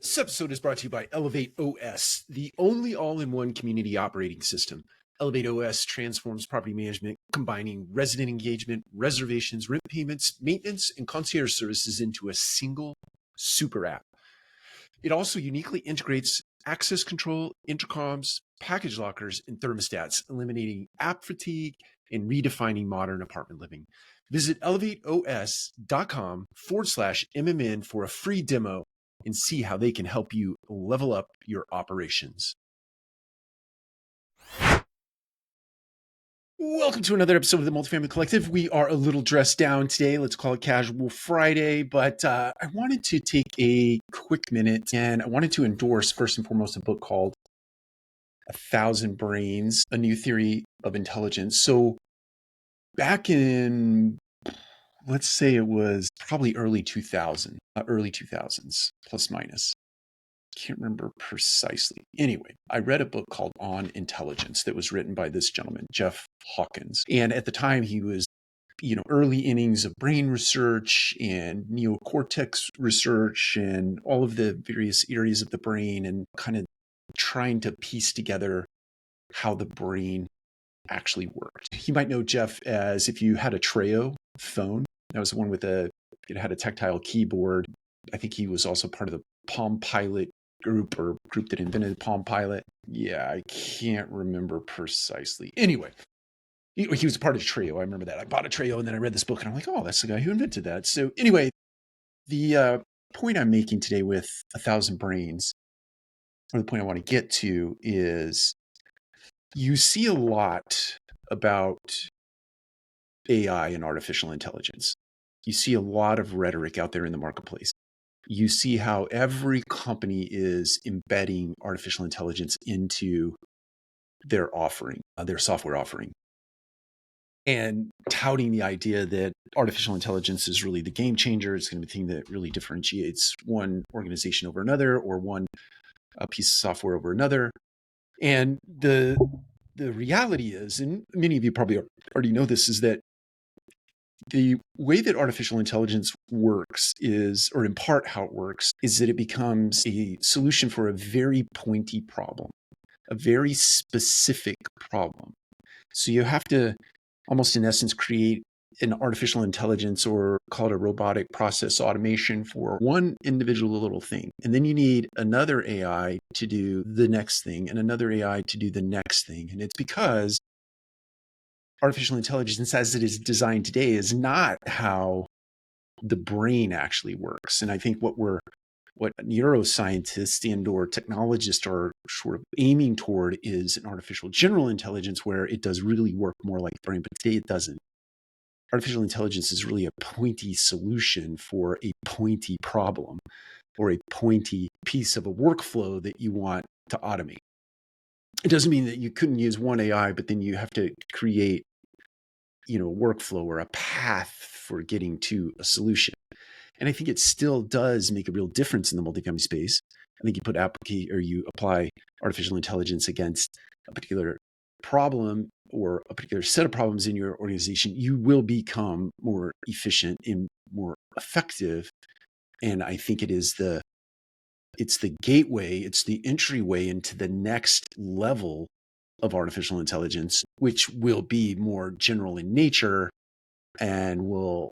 This episode is brought to you by Elevate OS, the only all-in-one community operating system. Elevate OS transforms property management, combining resident engagement, reservations, rent payments, maintenance, and concierge services into a single super app. It also uniquely integrates access control, intercoms, package lockers, and thermostats, eliminating app fatigue and redefining modern apartment living. Visit elevateos.com/MMN for a free demo and see how they can help you level up your operations. Welcome to another episode of the Multifamily Collective. We are a little dressed down today. Let's call it Casual Friday, but I wanted to take a quick minute and I wanted to endorse first and foremost a book called 1,000 Brains, A New Theory of Intelligence. So back in, let's say it was probably early 2000s, plus minus. Can't remember precisely. Anyway, I read a book called On Intelligence that was written by this gentleman, Jeff Hawkins. And at the time he was, early innings of brain research and neocortex research and all of the various areas of the brain and kind of trying to piece together how the brain actually worked. You might know Jeff as if you had a Treo phone. That was the one it had a tactile keyboard. I think he was also part of the Palm Pilot group that invented Palm Pilot. Yeah, I can't remember precisely. Anyway, he was a part of Treo. I remember that. I bought a Treo and then I read this book and I'm like, oh, that's the guy who invented that. So anyway, the point I'm making today with 1,000 Brains, or the point I want to get to is you see a lot about AI and artificial intelligence. You see a lot of rhetoric out there in the marketplace. You see how every company is embedding artificial intelligence into their offering, their software offering, and touting the idea that artificial intelligence is really the game changer. It's going to be the thing that really differentiates one organization over another or one piece of software over another. And the reality is, and many of you probably already know this, is that the way that artificial intelligence works is, or in part how it works, is that it becomes a solution for a very pointy problem, a very specific problem. So you have to almost in essence create an artificial intelligence or call it a robotic process automation for one individual little thing. And then you need another AI to do the next thing and another AI to do the next thing. And it's because artificial intelligence as it is designed today is not how the brain actually works. And I think what neuroscientists and or technologists are sort of aiming toward is an artificial general intelligence where it does really work more like the brain, but today it doesn't. Artificial intelligence is really a pointy solution for a pointy problem or a pointy piece of a workflow that you want to automate. It doesn't mean that you couldn't use one AI, but then you have to create, a workflow or a path for getting to a solution. And I think it still does make a real difference in the multifamily space. I think you apply artificial intelligence against a particular problem or a particular set of problems in your organization, you will become more efficient and more effective. And I think it's the gateway, it's the entryway into the next level of artificial intelligence, which will be more general in nature and will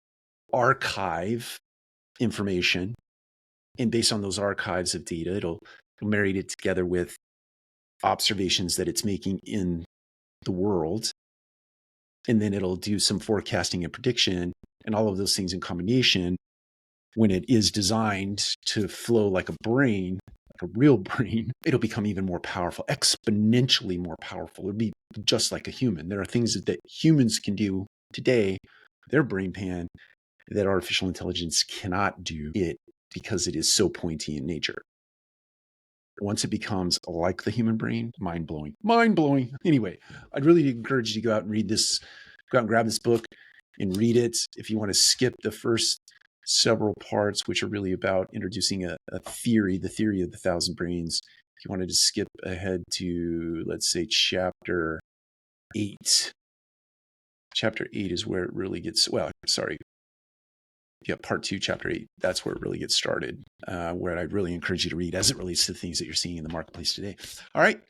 archive information. And based on those archives of data, it'll marry it together with observations that it's making in the world. And then it'll do some forecasting and prediction and all of those things in combination. When it is designed to flow like a brain, like a real brain, it'll become even more powerful, exponentially more powerful. It'll be just like a human. There are things that humans can do today, their brain pan, that artificial intelligence cannot do it because it is so pointy in nature. Once it becomes like the human brain, mind-blowing. Anyway, I'd really encourage you to go out and read this, go out and grab this book and read it. If you want to skip the first several parts, which are really about introducing a theory, the theory of the 1,000 brains. If you wanted to skip ahead to, let's say, chapter 8. Chapter 8 is where it really gets, Yeah, part 2, chapter 8. That's where it really gets started, where I'd really encourage you to read as it relates to the things that you're seeing in the marketplace today. All right.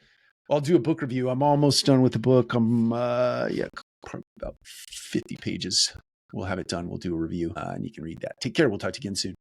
I'll do a book review. I'm almost done with the book. I'm, probably about 50 pages. We'll have it done. We'll do a review and you can read that. Take care. We'll talk to you again soon.